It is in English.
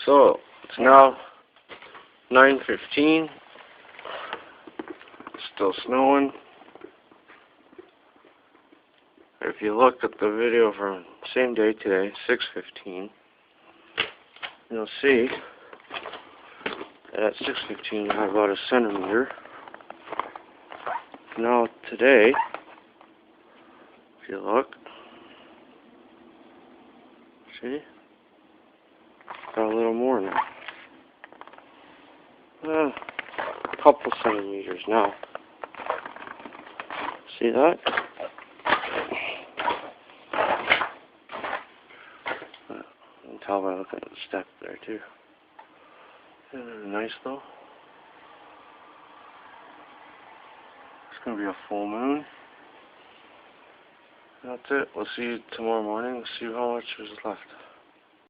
So, it's now 9:15. Still snowing. If you look at the video from same day today, 6:15, you'll see that at 6:15 we had about a centimeter. Now today, if you look, see, got a little more now. A couple centimeters now. See that? You can tell by looking at the step there too. Nice though. It's going to be a full moon. That's it. We'll see you tomorrow morning. We'll see how much is left.